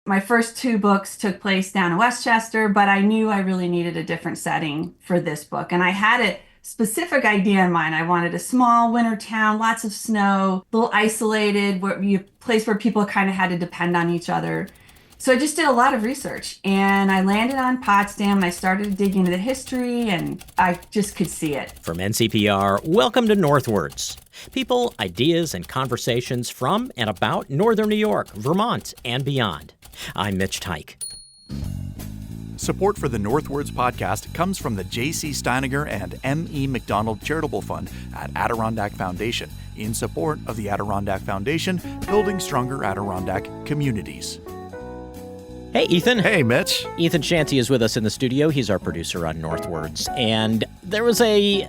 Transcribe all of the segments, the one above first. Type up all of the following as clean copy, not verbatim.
My first two books took place down in Westchester, but I knew I really needed a different setting for this book. And I had a specific idea in mind. I wanted a small winter town, lots of snow, a little isolated, place where people kind of had to depend on each other. So I just did a lot of research and I landed on Potsdam. I started digging into the history and I just could see it. From NCPR, welcome to Northwards. People, ideas, and conversations from and about Northern New York, Vermont, and beyond. I'm Mitch Teich. Support for the Northwards podcast comes from the J.C. Steiniger and M.E. McDonald Charitable Fund at Adirondack Foundation in support of the Adirondack Foundation, building stronger Adirondack communities. Hey, Ethan. Hey, Mitch. Ethan Shanty is with us in the studio. He's our producer on Northwards. And there was a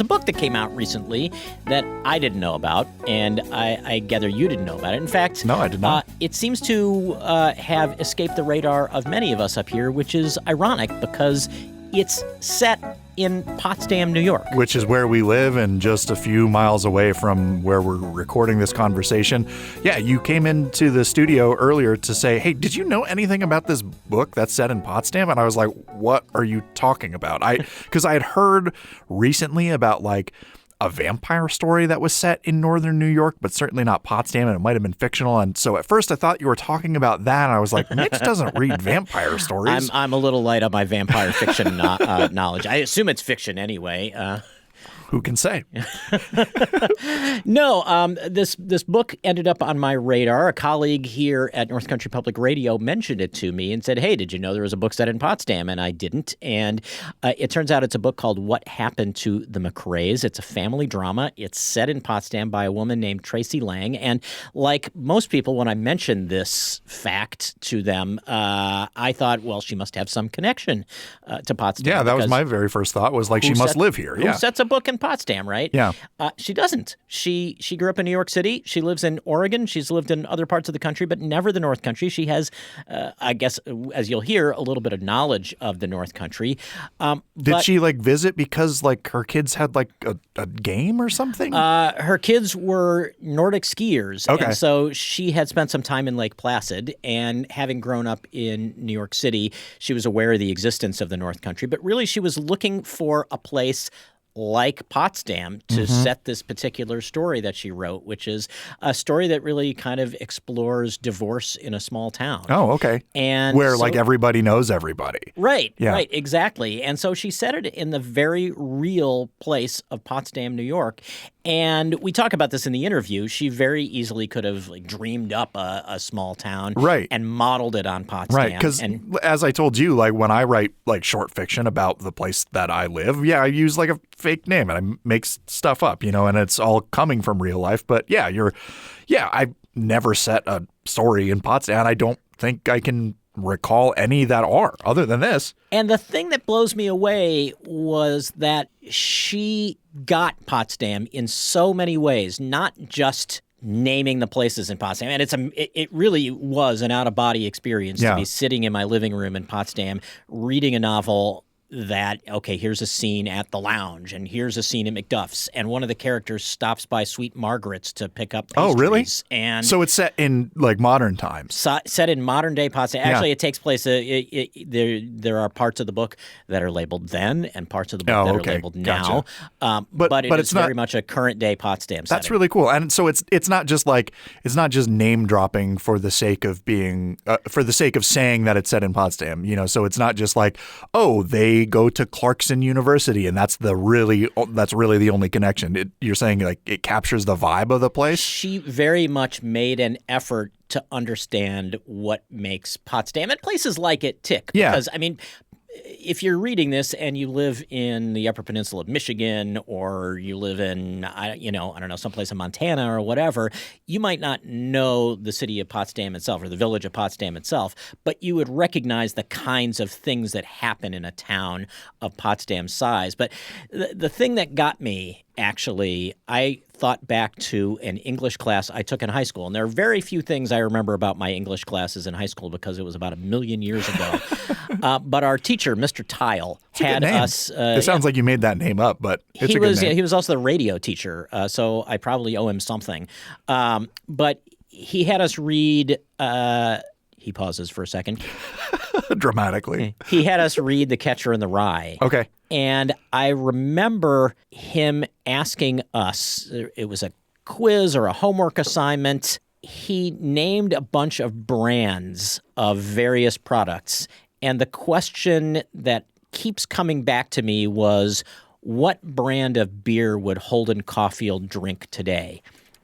book that came out recently that I didn't know about, and I gather you didn't know about it. In fact, no, I did not. It seems to have escaped the radar of many of us up here, which is ironic because it's set in Potsdam, New York. Which is where we live and just a few miles away from where we're recording this conversation. Yeah, you came into the studio earlier to say, hey, did you know anything about this book that's set in Potsdam? And I was like, what are you talking about? Because I had heard recently about like a vampire story that was set in northern New York, but certainly not Potsdam, and it might have been fictional. And so at first I thought you were talking about that, and I was like, Mitch doesn't read vampire stories. I'm a little light on my vampire fiction knowledge. I assume it's fiction anyway. Who can say? No, this book ended up on my radar. A colleague here at North Country Public Radio mentioned it to me and said, hey, did you know there was a book set in Potsdam? And I didn't. And it turns out it's a book called What Happened to the McCrays. It's a family drama. It's set in Potsdam by a woman named Tracey Lange. And like most people, when I mentioned this fact to them, I thought, well, she must have some connection to Potsdam. Yeah, that was my very first thought, was like, she must live here. Who sets a book in Potsdam, right? Yeah. She doesn't. She grew up in New York City. She lives in Oregon. She's lived in other parts of the country, but never the North Country. She has, I guess, as you'll hear, a little bit of knowledge of the North Country. Did she like visit because like her kids had like a game or something? Her kids were Nordic skiers. Okay. And so she had spent some time in Lake Placid, and having grown up in New York City, she was aware of the existence of the North Country, but really she was looking for a place like Potsdam to set this particular story that she wrote, which is a story that really kind of explores divorce in a small town. Oh, okay. And where like everybody knows everybody. Right, yeah. Right, exactly. And so she set it in the very real place of Potsdam, New York. And we talk about this in the interview. She very easily could have like dreamed up a small town, right, and modeled it on Potsdam. Right, because as I told you, like when I write like short fiction about the place that I live, yeah, I use like a fake name and I make stuff up, you know, and it's all coming from real life. But yeah, I've never set a story in Potsdam, and I don't think I can recall any that are other than this. And the thing that blows me away was that she got Potsdam in so many ways, not just naming the places in Potsdam. And it really was an out-of-body experience to be sitting in my living room in Potsdam reading a novel that, okay, here's a scene at the lounge, and here's a scene at McDuff's, and one of the characters stops by Sweet Margaret's to pick up pastries. Oh, really? And so it's set in like modern times. Set in modern day Potsdam. Actually, it takes place. There are parts of the book that are labeled then, and parts of the book that are labeled now. Gotcha. But it's very much a current day Potsdam setting. That's really cool. And so it's not just name dropping for the sake of being for the sake of saying that it's set in Potsdam. You know, so it's not just like, oh, they go to Clarkson University, and that's really the only connection. You're saying like it captures the vibe of the place? She very much made an effort to understand what makes Potsdam and places like it tick. Yeah. Because, I mean, if you're reading this and you live in the Upper Peninsula of Michigan, or you live in, I don't know, someplace in Montana or whatever, you might not know the city of Potsdam itself or the village of Potsdam itself, but you would recognize the kinds of things that happen in a town of Potsdam's size. But the thing that got me, actually, I thought back to an English class I took in high school. And there are very few things I remember about my English classes in high school because it was about 1,000,000 years ago. But our teacher, Mr. Tile, had us. It sounds like you made that name up, but it's a good name. He was also the radio teacher, so I probably owe him something. But he had us read. He pauses for a second. Dramatically. He had us read The Catcher in the Rye. Okay. And I remember him asking us, it was a quiz or a homework assignment. He named a bunch of brands of various products. And the question that keeps coming back to me was, what brand of beer would Holden Caulfield drink today?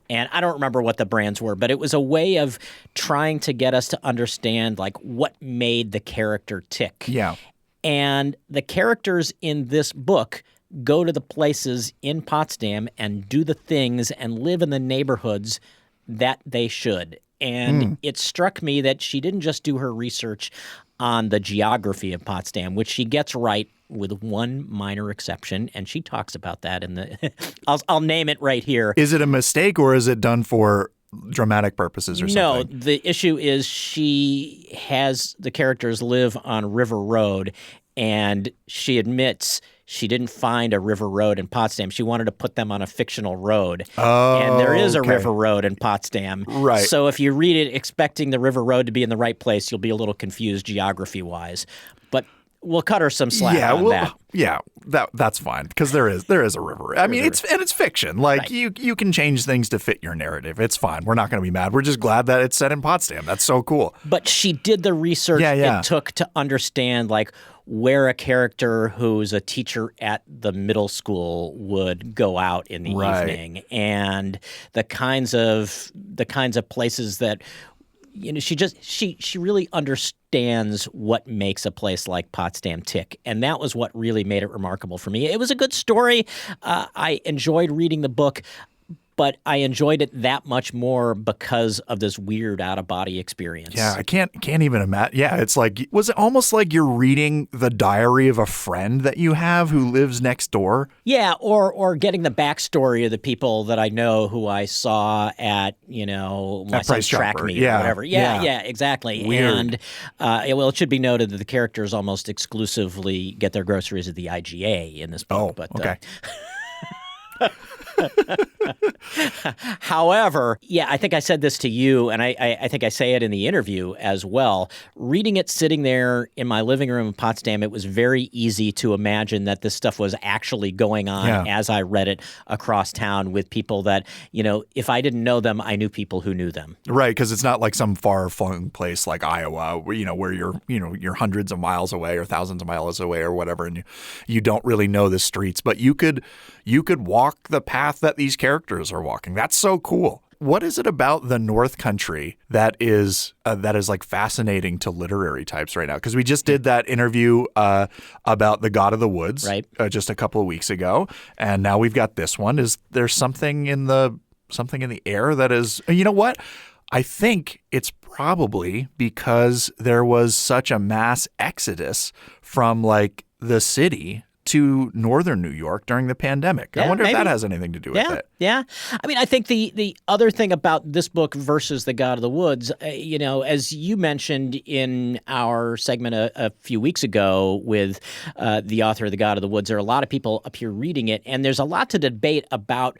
And I don't remember what the brands were, but it was a way of trying to get us to understand, like, what made the character tick. Yeah. And the characters in this book go to the places in Potsdam and do the things and live in the neighborhoods that they should. And it struck me that she didn't just do her research on the geography of Potsdam, which she gets right with one minor exception, and she talks about that in the I'll name it right here. Is it a mistake or is it done for dramatic purposes or No, something? the issue is she has the characters live on River Road, and she admits she didn't find a river road in Potsdam. She wanted to put them on a fictional road. Oh, and there is a okay. river road in Potsdam. Right. So if you read it expecting the river road to be in the right place, you'll be a little confused geography-wise. But we'll cut her some slack on that. Yeah, that's fine because there is a river. I mean, it's fiction. Like Right. you can change things to fit your narrative. It's fine. We're not going to be mad. We're just glad that it's set in Potsdam. That's so cool. But she did the research Yeah. it took to understand, like, where a character who's a teacher at the middle school would go out in the Right. evening, and the kinds of places that, you know, she really understands what makes a place like Potsdam tick, and that was what really made it remarkable for me. It was a good story. I enjoyed reading the book, but I enjoyed it that much more because of this weird out-of-body experience. Yeah, I can't even imagine. Yeah, it's like, was it almost like you're reading the diary of a friend that you have who lives next door? Yeah, or getting the backstory of the people that I know who I saw at, my At son's Price track Chopper. meet Yeah, or whatever. yeah. Yeah, exactly. Weird. And, it should be noted that the characters almost exclusively get their groceries at the IGA in this book. Oh, but, okay. However, yeah, I think I said this to you, and I think I say it in the interview as well. Reading it sitting there in my living room in Potsdam, it was very easy to imagine that this stuff was actually going on as I read it across town with people that, if I didn't know them, I knew people who knew them. Right, because it's not like some far-flung place like Iowa, where you're hundreds of miles away or thousands of miles away or whatever, and you don't really know the streets, but you could walk the path that these characters are walking. That's so cool. What is it about the North Country that is like fascinating to literary types right now? Because we just did that interview about The God of the Woods just a couple of weeks ago, and now we've got this one. Is there something in the air that is? You know what? I think it's probably because there was such a mass exodus from like the city to northern New York during the pandemic. Yeah, I wonder if maybe. that has anything to do with it. Yeah. I mean, I think the other thing about this book versus The God of the Woods, as you mentioned in our segment a few weeks ago with the author of The God of the Woods, there are a lot of people up here reading it, and there's a lot to debate about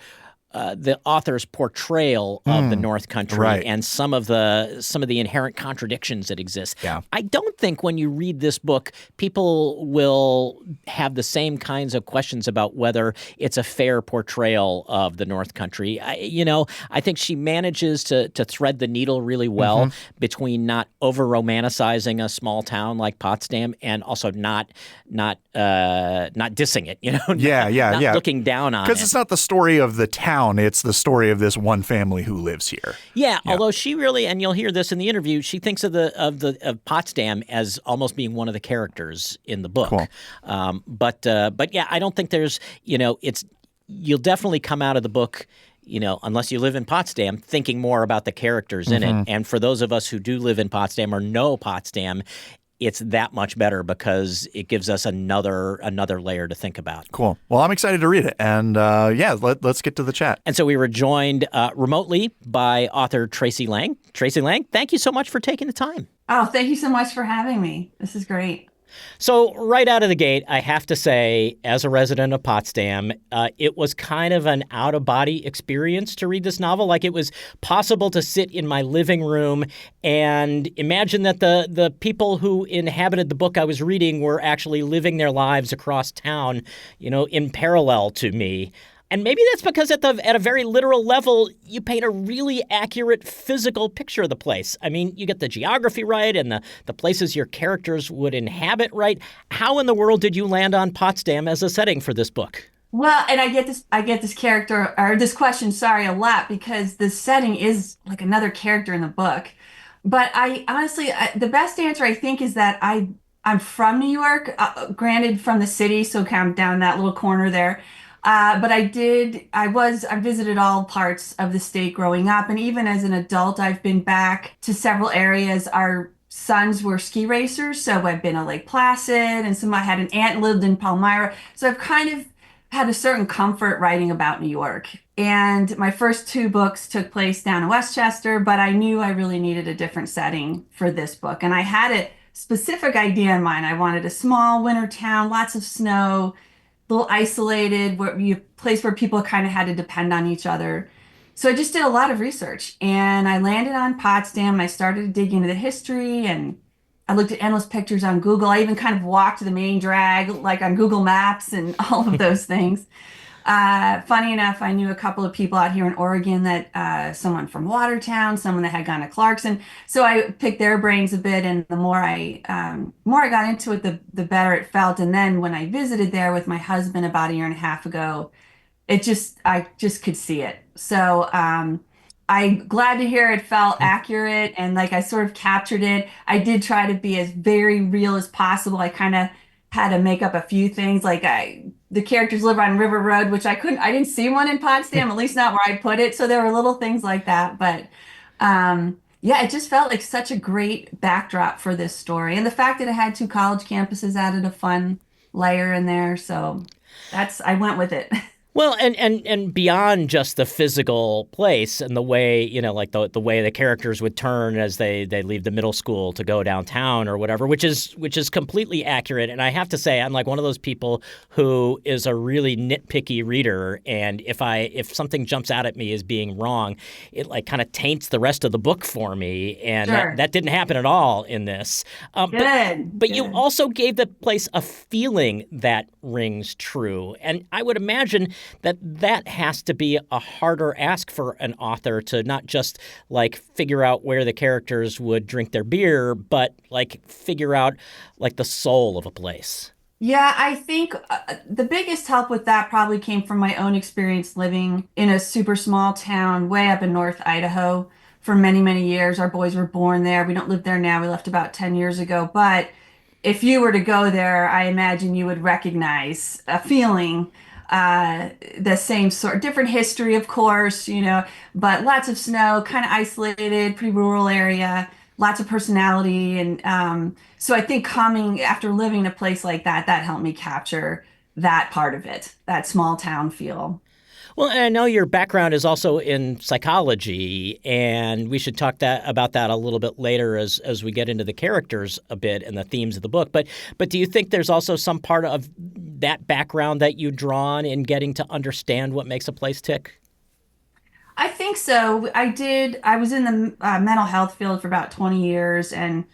the author's portrayal of the North Country and some of the inherent contradictions that exist. Yeah. I don't think when you read this book, people will have the same kinds of questions about whether it's a fair portrayal of the North Country. I think she manages to thread the needle really well between not over-romanticizing a small town like Potsdam and also not dissing it. Not looking down on it. Because it's not the story of the town. It's the story of this one family who lives here. Yeah, although she really, and you'll hear this in the interview, she thinks of Potsdam as almost being one of the characters in the book. Cool. But yeah, I don't think there's, you'll definitely come out of the book, unless you live in Potsdam, thinking more about the characters in it. And for those of us who do live in Potsdam or know Potsdam, it's that much better because it gives us another layer to think about. Cool. Well, I'm excited to read it. And let's get to the chat. And so we were joined remotely by author Tracey Lange. Tracey Lange, thank you so much for taking the time. Oh, thank you so much for having me. This is great. So, right out of the gate, I have to say, as a resident of Potsdam, it was kind of an out of body experience to read this novel. Like, it was possible to sit in my living room and imagine that the people who inhabited the book I was reading were actually living their lives across town, in parallel to me. And maybe that's because at a very literal level, you paint a really accurate physical picture of the place. I mean, you get the geography right and the places your characters would inhabit right. How in the world did you land on Potsdam as a setting for this book? Well, and I get this character or this question, sorry, a lot because the setting is like another character in the book. But I honestly, the best answer I think is that I'm from New York, granted from the city, so kind of down that little corner there. But I visited all parts of the state growing up, and even as an adult, I've been back to several areas. Our sons were ski racers, so I've been to Lake Placid, and I had an aunt lived in Palmyra, so I've kind of had a certain comfort writing about New York. And my first two books took place down in Westchester, but I knew I really needed a different setting for this book, and I had a specific idea in mind. I wanted a small winter town, lots of snow, little isolated, place where people kind of had to depend on each other. So I just did a lot of research and I landed on Potsdam. I started to dig into the history and I looked at endless pictures on Google. I even kind of walked the main drag like on Google Maps and all of those things. Funny enough, I knew a couple of people out here in Oregon that someone from Watertown, someone that had gone to Clarkson. So I picked their brains a bit, and the more I got into it, the better it felt. And then when I visited there with my husband about a year and a half ago, I just could see it. So I'm glad to hear it felt accurate and like I sort of captured it. I did try to be as very real as possible. I kind of had to make up a few things like the characters live on River Road, which I didn't see one in Potsdam, at least not where I put it. So there were little things like that. But yeah, it just felt like such a great backdrop for this story. And the fact that it had two college campuses added a fun layer in there. So I went with it. Well, and beyond just the physical place and the way, like the way the characters would turn as they leave the middle school to go downtown or whatever, which is completely accurate. And I have to say, I'm like one of those people who is a really nitpicky reader, and if something jumps out at me as being wrong, it like kind of taints the rest of the book for me, and Sure. that didn't happen at all in this. But you Good. also gave the place a feeling that rings true, and I would imagine that has to be a harder ask for an author to not just like figure out where the characters would drink their beer, but like figure out like the soul of a place. Yeah, I think the biggest help with that probably came from my own experience living in a super small town way up in North Idaho for many, many years. Our boys were born there. We don't live there now. We left about 10 years ago. But if you were to go there, I imagine you would recognize a feeling, the same sort, different history, of course, but lots of snow, kind of isolated, pretty rural area, lots of personality. And so I think coming after living in a place like that, that helped me capture that part of it, that small town feel. Well, and I know your background is also in psychology, and we should talk about that a little bit later as we get into the characters a bit and the themes of the book. But do you think there's also some part of that background that you draw on in getting to understand what makes a place tick? I think so. I was in the mental health field for about 20 years and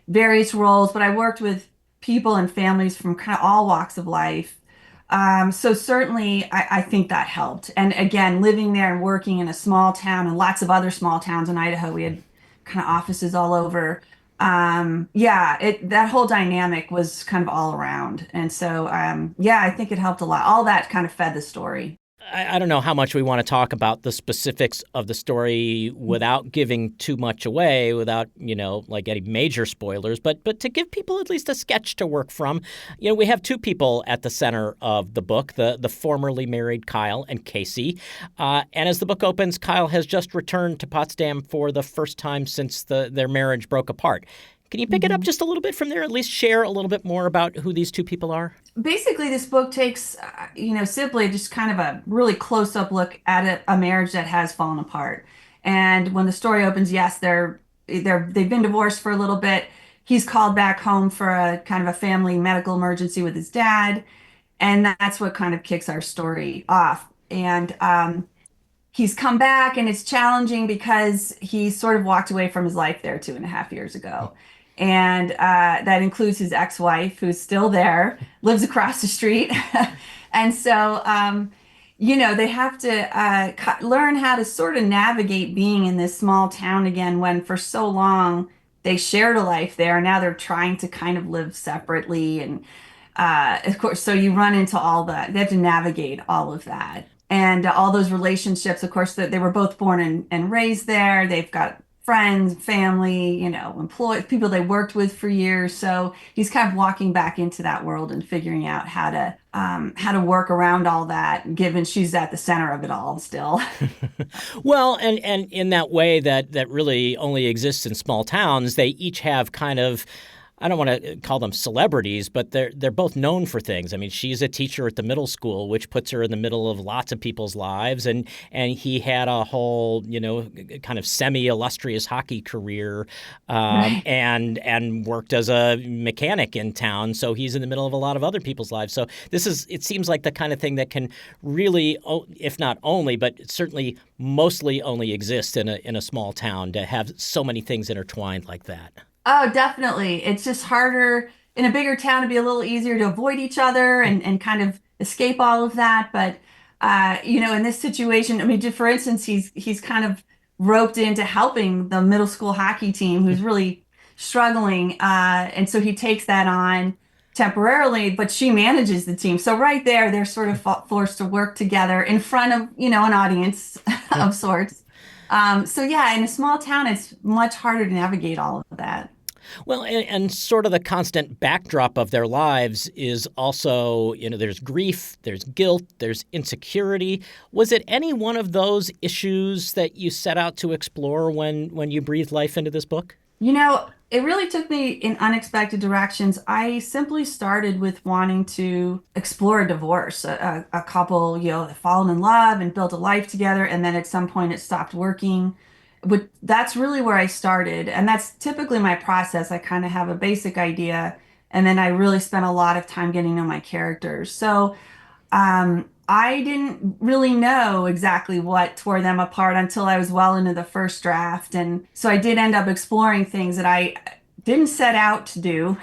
various roles, but I worked with people and families from kind of all walks of life. So certainly I think that helped. And again, living there and working in a small town and lots of other small towns in Idaho, we had kind of offices all over. Yeah, that whole dynamic was kind of all around. And so yeah, I think it helped a lot. All that kind of fed the story. I don't know how much we want to talk about the specifics of the story without giving too much away, without, like any major spoilers, but to give people at least a sketch to work from. We have two people at the center of the book, the formerly married Kyle and Casey. And as the book opens, Kyle has just returned to Potsdam for the first time since their marriage broke apart. Can you pick it up just a little bit from there? At least share a little bit more about who these two people are? Basically, this book takes, simply just kind of a really close-up look at a marriage that has fallen apart. And when the story opens, yes, they've been divorced for a little bit. he's called back home for a kind of a family medical emergency with his dad. And that's what kind of kicks our story off. And he's come back and it's challenging because he sort of walked away from his life there 2.5 years ago. And that includes his ex-wife, who's still there, lives across the street. And so, they have to learn how to sort of navigate being in this small town again when for so long they shared a life there. Now they're trying to kind of live separately. And of course, so you run into all that. They have to navigate all of that and all those relationships. Of course, that they were both born and raised there. They've got friends, family, employees, people they worked with for years. So he's kind of walking back into that world and figuring out how to work around all that, given she's at the center of it all still. Well, and in that way that really only exists in small towns, they each have kind of, I don't want to call them celebrities, but they're both known for things. I mean, she's a teacher at the middle school, which puts her in the middle of lots of people's lives, and he had a whole kind of semi-illustrious hockey career, Right. and worked as a mechanic in town. So he's in the middle of a lot of other people's lives. So it seems like the kind of thing that can really, if not only, but certainly mostly only exist in a small town, to have so many things intertwined like that. Oh, definitely. It's just harder in a bigger town to be a little easier to avoid each other and kind of escape all of that. But in this situation, I mean, for instance, he's kind of roped into helping the middle school hockey team who's really struggling. And so he takes that on temporarily, but she manages the team. So right there, they're sort of forced to work together in front of, an audience of sorts. So yeah, in a small town, it's much harder to navigate all of that. Well, and sort of the constant backdrop of their lives is also, there's grief, there's guilt, there's insecurity. Was it any one of those issues that you set out to explore when you breathed life into this book? It really took me in unexpected directions. I simply started with wanting to explore a divorce, a couple, that fallen in love and built a life together, and then at some point it stopped working. But that's really where I started, and that's typically my process. I kind of have a basic idea, and then I really spent a lot of time getting to know my characters. So I didn't really know exactly what tore them apart until I was well into the first draft. And so I did end up exploring things that I didn't set out to do.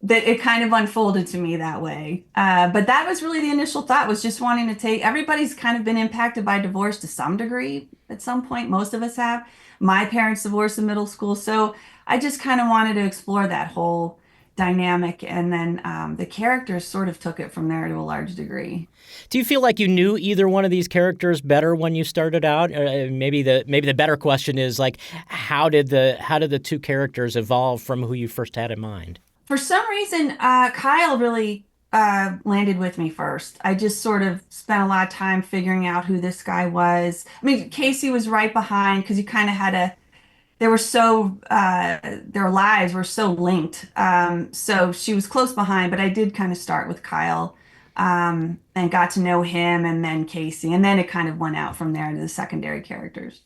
That it kind of unfolded to me that way. But that was really the initial thought, was just wanting to everybody's kind of been impacted by divorce to some degree at some point. Most of us have. My parents divorced in middle school. So I just kind of wanted to explore that whole dynamic, and then the characters sort of took it from there to a large degree. Do you feel like you knew either one of these characters better when you started out? Maybe the better question is, like, how did the two characters evolve from who you first had in mind? For some reason, Kyle really landed with me first. I just sort of spent a lot of time figuring out who this guy was. I mean, Casey was right behind because you kind of had they were so their lives were so linked. So she was close behind, but I did kind of start with Kyle, and got to know him, and then Casey, and then it kind of went out from there to the secondary characters.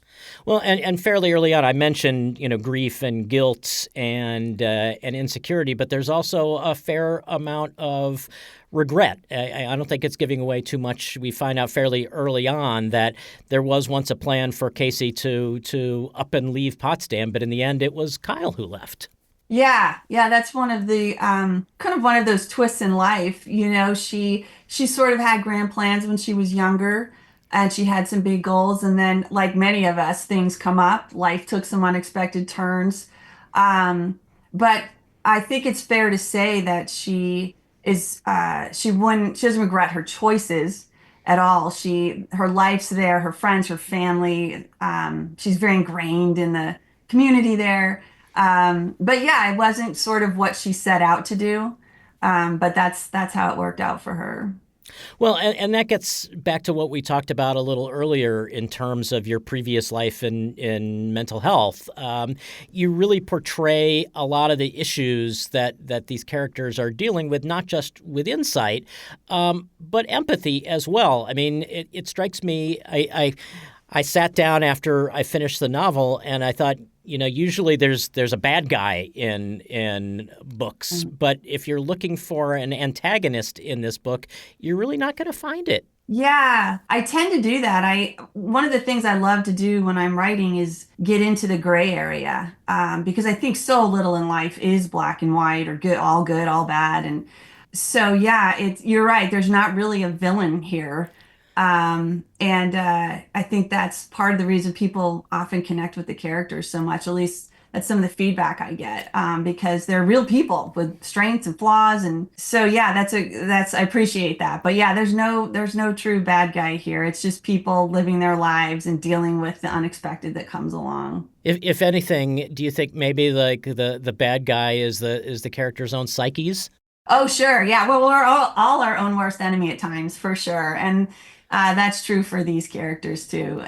Well, and fairly early on, I mentioned grief and guilt and insecurity, but there's also a fair amount of regret. I don't think it's giving away too much. We find out fairly early on that there was once a plan for Casey to up and leave Potsdam, but in the end, it was Kyle who left. Yeah, that's one of the kind of one of those twists in life. She sort of had grand plans when she was younger, and she had some big goals. And then, like many of us, things come up. Life took some unexpected turns. But I think it's fair to say that she doesn't regret her choices at all. Her life's there, her friends, her family. She's very ingrained in the community there. But yeah, it wasn't sort of what she set out to do. But that's how it worked out for her. Well, and that gets back to what we talked about a little earlier in terms of your previous life in mental health. You really portray a lot of the issues that these characters are dealing with, not just with insight, but empathy as well. I mean, it strikes me, I sat down after I finished the novel and I thought, usually there's a bad guy in books, but if you're looking for an antagonist in this book, you're really not going to find it. Yeah, I tend to do that. One of the things I love to do when I'm writing is get into the gray area, because I think so little in life is black and white or good, all bad. And so, yeah, you're right. There's not really a villain here. And I think that's part of the reason people often connect with the characters so much. At least that's some of the feedback I get, because they're real people with strengths and flaws. And so, yeah, I appreciate that. But yeah, there's no true bad guy here. It's just people living their lives and dealing with the unexpected that comes along. If anything, do you think maybe like the bad guy is the character's own psyches? Oh, sure. Yeah. Well, we're all our own worst enemy at times, for sure. And that's true for these characters too,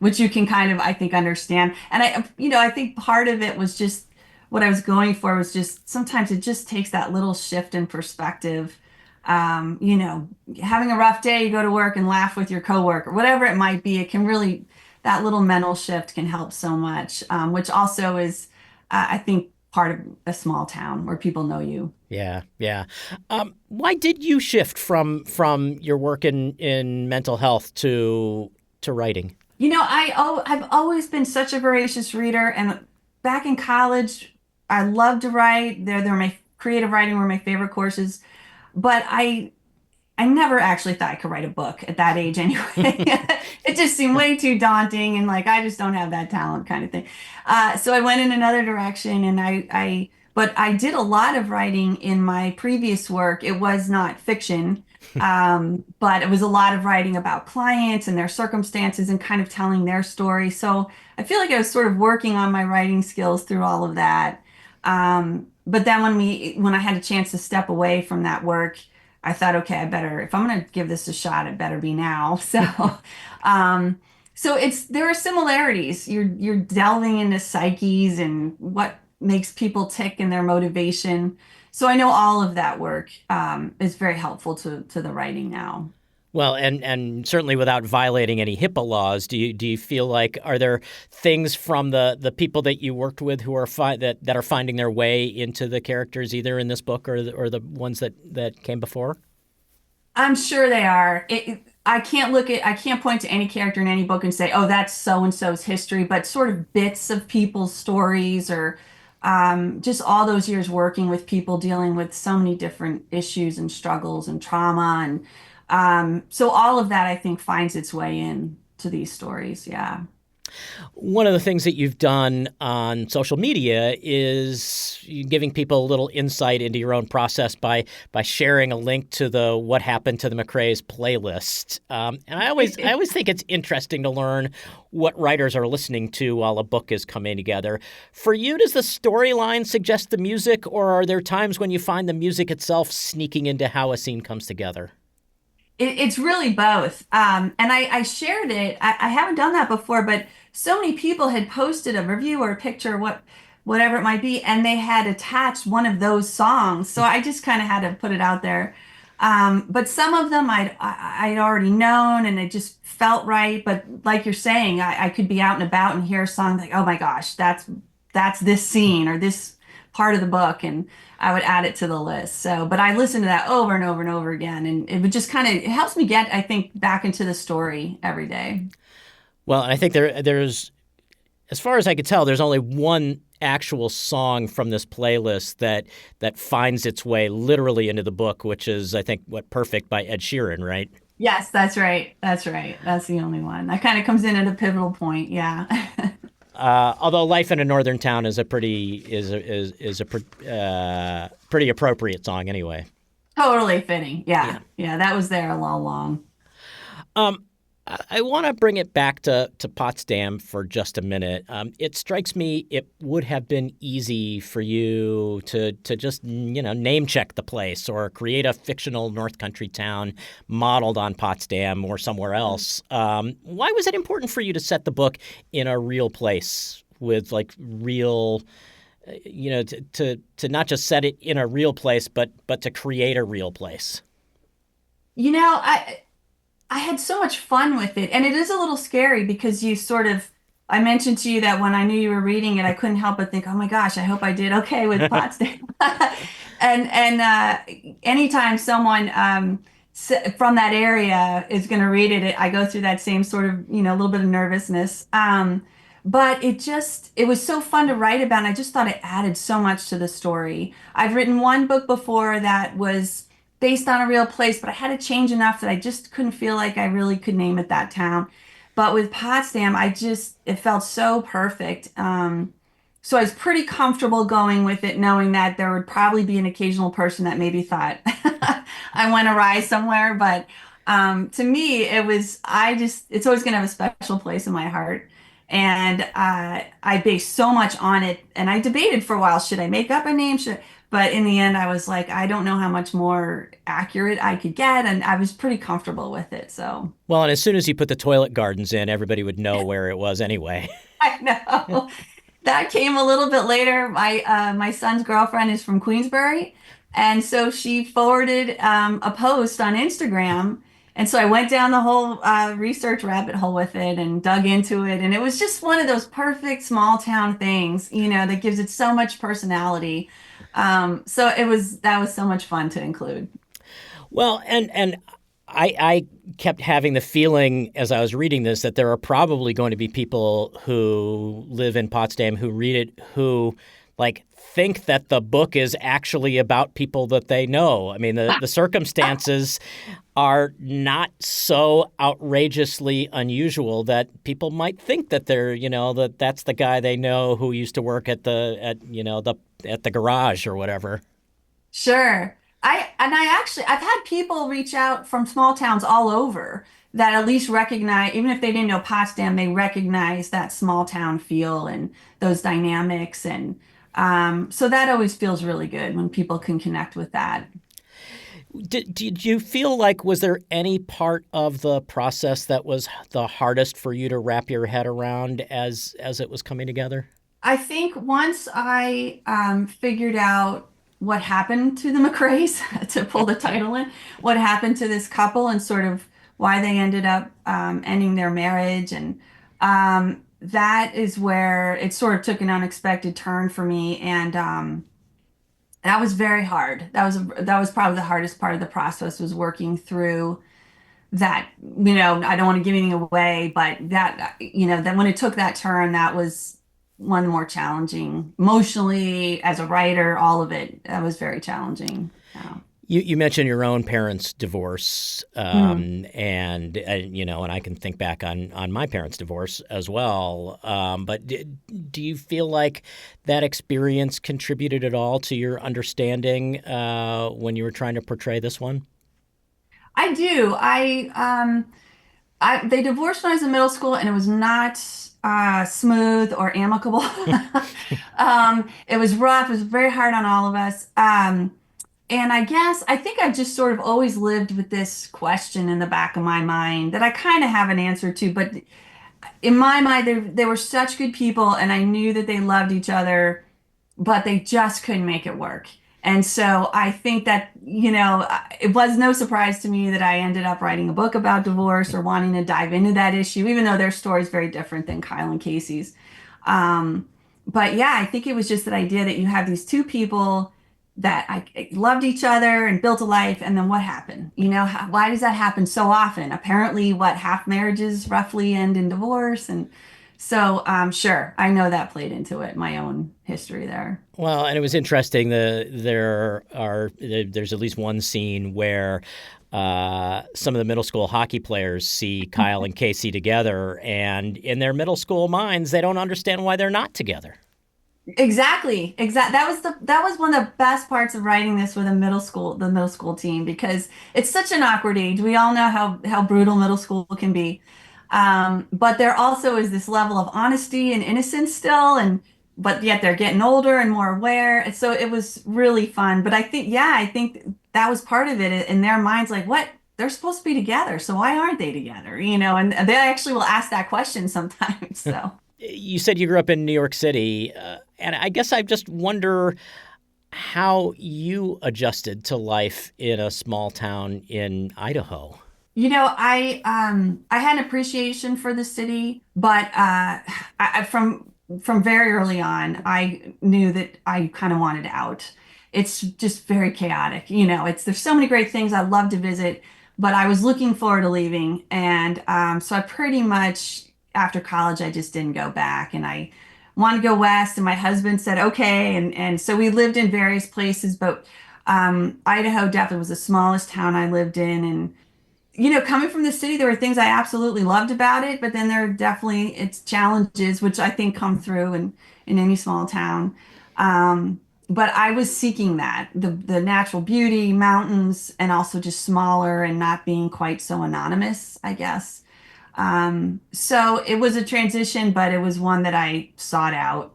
which you can kind of, I think, understand. And I think part of it was just what I was going for was just sometimes it just takes that little shift in perspective. Having a rough day, you go to work and laugh with your coworker, whatever it might be. It can really, that little mental shift can help so much, which also is, I think, part of a small town where people know you. Yeah, yeah. Why did you shift from your work in mental health to writing? I've always been such a voracious reader, and back in college, I loved to write. They're my creative writing were my favorite courses, but I never actually thought I could write a book at that age anyway. It just seemed way too daunting and like I just don't have that talent kind of thing. So I went in another direction and but I did a lot of writing in my previous work. It was not fiction, but it was a lot of writing about clients and their circumstances and kind of telling their story. So I feel like I was sort of working on my writing skills through all of that. But then when I had a chance to step away from that work, I thought, okay, if I'm going to give this a shot, it better be now. Um, so there are similarities. You're delving into psyches and what makes people tick and their motivation. So I know all of that work is very helpful to the writing now. Well, and certainly without violating any HIPAA laws, do you feel like are there things from the people that you worked with who are that are finding their way into the characters either in this book or the ones that came before? I'm sure they are. I can't point to any character in any book and say, oh, that's so and so's history, but sort of bits of people's stories or just all those years working with people dealing with so many different issues and struggles and trauma. And so all of that, I think, finds its way in to these stories. Yeah. One of the things that you've done on social media is giving people a little insight into your own process by sharing a link to the What Happened to the McCrays playlist. And I always think it's interesting to learn what writers are listening to while a book is coming together. For you, does the storyline suggest the music, or are there times when you find the music itself sneaking into how a scene comes together? It's really both. And I shared it. I haven't done that before, but so many people had posted a review or a picture, whatever it might be, and they had attached one of those songs. So I just kind of had to put it out there. But some of them I'd already known and it just felt right. But like you're saying, I could be out and about and hear a song like, oh my gosh, that's this scene or this part of the book, and I would add it to the list. So, but I listen to that over and over and over again, and it would just it helps me get, I think, back into the story every day. Well, I think there's, as far as I could tell, there's only one actual song from this playlist that finds its way literally into the book, which is, I think, Perfect by Ed Sheeran, right? Yes, that's right. That's right. That's the only one. That kind of comes in at a pivotal point. Yeah. Although Life in a Northern Town is a pretty appropriate song anyway. Totally fitting. Yeah. Yeah, that was there all along. I want to bring it back to Potsdam for just a minute. It strikes me it would have been easy for you to just name check the place or create a fictional North Country town modeled on Potsdam or somewhere else. Why was it important for you to set the book in a real place with like real, to not just set it in a real place, but to create a real place? I had so much fun with it, and it is a little scary because you sort of I mentioned to you that when I knew you were reading it, I couldn't help but think, oh my gosh, I hope I did okay with Potsdam. And anytime someone from that area is going to read it, I go through that same sort of, a little bit of nervousness. But it was so fun to write about. And I just thought it added so much to the story. I've written one book before that was based on a real place, but I had to change enough that I just couldn't feel like I really could name it that town. But with Potsdam, it felt so perfect. So I was pretty comfortable going with it, knowing that there would probably be an occasional person that maybe thought I went awry somewhere. But to me, it's always going to have a special place in my heart. And I based so much on it. And I debated for a while, should I make up a name? But in the end, I was like, I don't know how much more accurate I could get. And I was pretty comfortable with it. So Well, and as soon as you put the toilet gardens in, everybody would know where it was anyway. I know. That came a little bit later. My son's girlfriend is from Queensbury, and so she forwarded a post on Instagram, and so I went down the whole research rabbit hole with it and dug into it, and it was just one of those perfect small town things, that gives it so much personality. So that was so much fun to include. Well, and I kept having the feeling as I was reading this that there are probably going to be people who live in Potsdam who read it who like think that the book is actually about people that they know. I mean, the circumstances are not so outrageously unusual that people might think that that's the guy they know who used to work at the garage or whatever. Sure. I've had people reach out from small towns all over that at least recognize, even if they didn't know Potsdam, they recognize that small town feel and those dynamics. And so that always feels really good when people can connect with that. Did you feel like was there any part of the process that was the hardest for you to wrap your head around as it was coming together? I think once I figured out what happened to the McCrays, to pull the title in, what happened to this couple and sort of why they ended up ending their marriage. And that is where it sort of took an unexpected turn for me. And that was very hard. That was probably the hardest part of the process was working through that. I don't want to give anything away, but that when it took that turn, that was one more challenging emotionally as a writer, all of it. That was very challenging. Yeah. You mentioned your own parents' divorce, Mhm. and I can think back on my parents' divorce as well. But do you feel like that experience contributed at all to your understanding when you were trying to portray this one? I do. They divorced when I was in middle school, and it was not smooth or amicable. It was rough. It was very hard on all of us. And I think I've just sort of always lived with this question in the back of my mind that I kind of have an answer to. But in my mind, they were such good people, and I knew that they loved each other, but they just couldn't make it work. And so I think that, it was no surprise to me that I ended up writing a book about divorce or wanting to dive into that issue, even though their story is very different than Kyle and Casey's. Um, but yeah, I think it was just that idea that you have these two people that loved each other and built a life, and then what happened? Why does that happen so often? Apparently, half marriages roughly end in divorce, and so sure, I know that played into it, my own history there. Well, and it was interesting. There's at least one scene where some of the middle school hockey players see Kyle and Casey together, and in their middle school minds, they don't understand why they're not together. Exactly. That was one of the best parts of writing this with the middle school team, because it's such an awkward age. We all know how brutal middle school can be. But there also is this level of honesty and innocence still, but yet they're getting older and more aware. And so it was really fun. But I think that was part of it in their minds, like, what? They're supposed to be together, so why aren't they together? And they actually will ask that question sometimes. So. You said you grew up in New York City, and I guess I just wonder how you adjusted to life in a small town in Idaho. I had an appreciation for the city, but from very early on, I knew that I kind of wanted out. It's just very chaotic. There's so many great things I love to visit, but I was looking forward to leaving, and so I pretty much after college I just didn't go back, and I wanted to go west, and my husband said okay, and so we lived in various places, but Idaho definitely was the smallest town I lived in, and coming from the city, there were things I absolutely loved about it, but then there are definitely its challenges, which I think come through in any small town. But I was seeking that, the natural beauty, mountains, and also just smaller and not being quite so anonymous, I guess. So it was a transition, but it was one that I sought out,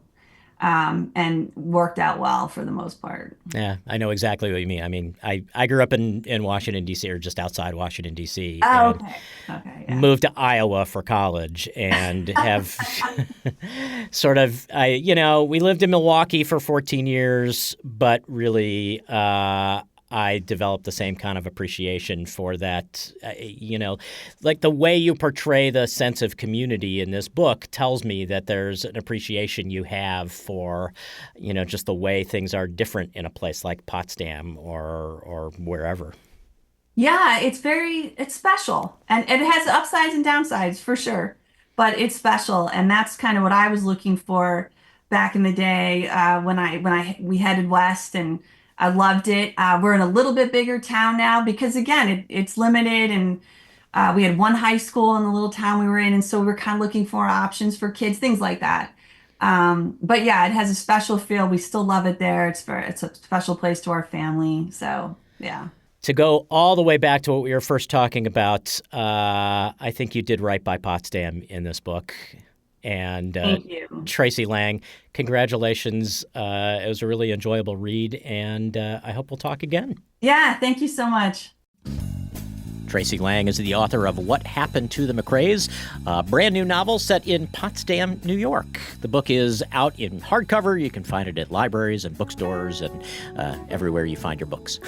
and worked out well for the most part. Yeah, I know exactly what you mean. I mean, I grew up in Washington, D.C., or just outside Washington, D.C., Oh, and okay. Okay. Yeah. moved to Iowa for college and have sort of, we lived in Milwaukee for 14 years, but really I developed the same kind of appreciation for that. Like the way you portray the sense of community in this book tells me that there's an appreciation you have for, just the way things are different in a place like Potsdam or wherever. Yeah, it's special, and it has upsides and downsides for sure, but it's special, and that's kind of what I was looking for back in the day, we headed west, and I loved it. We're in a little bit bigger town now because again, it's limited, and we had one high school in the little town we were in, and so we were kind of looking for options for kids, things like that. But yeah, it has a special feel. We still love it there. It's a special place to our family. So yeah. To go all the way back to what we were first talking about, I think you did right by Potsdam in this book. And Thank you. Tracey Lange, congratulations. It was a really enjoyable read, and I hope we'll talk again. Yeah, thank you so much. Tracey Lange is the author of What Happened to the McCrays, a brand new novel set in Potsdam, New York. The book is out in hardcover. You can find it at libraries and bookstores and everywhere you find your books.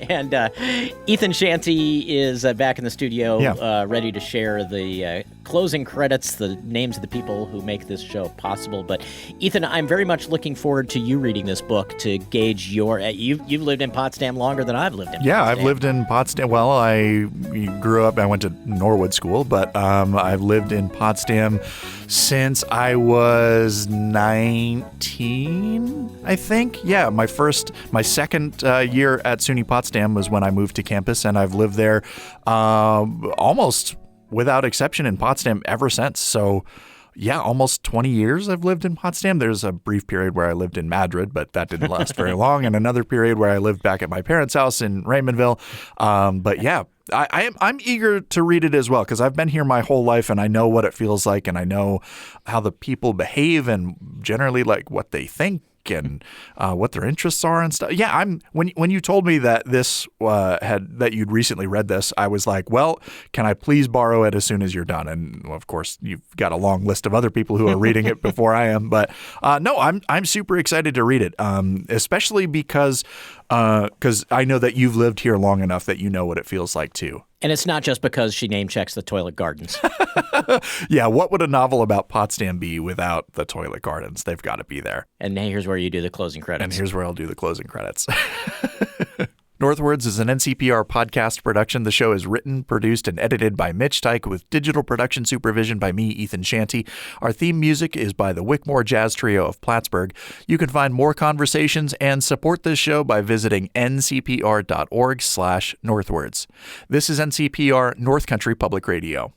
And Ethan Shanty is back in the studio, ready to share the closing credits, the names of the people who make this show possible. But Ethan, I'm very much looking forward to you reading this book to gauge your. You've lived in Potsdam longer than I've lived in. Yeah, Potsdam. I've lived in Potsdam. Well, I grew up. I went to Norwood School, but I've lived in Potsdam since I was 19, I think. Yeah, my second year at SUNY Potsdam was when I moved to campus, and I've lived there almost without exception in Potsdam ever since. So yeah, almost 20 years I've lived in Potsdam. There's a brief period where I lived in Madrid, but that didn't last very long. And another period where I lived back at my parents' house in Raymondville. But yeah, I'm eager to read it as well because I've been here my whole life and I know what it feels like and I know how the people behave and generally like what they think and what their interests are and stuff. Yeah, when you told me that that you'd recently read this, I was like, well, can I please borrow it as soon as you're done? And of course, you've got a long list of other people who are reading it before I am. But no, I'm super excited to read it, especially because I know that you've lived here long enough that you know what it feels like too. And it's not just because she name checks the toilet gardens. Yeah, what would a novel about Potsdam be without the toilet gardens? They've got to be there. And here's where you do the closing credits. And here's where I'll do the closing credits. Northwards is an NCPR podcast production. The show is written, produced, and edited by Mitch Tyke with digital production supervision by me, Ethan Shanty. Our theme music is by the Wickmore Jazz Trio of Plattsburgh. You can find more conversations and support this show by visiting ncpr.org/northwards. This is NCPR North Country Public Radio.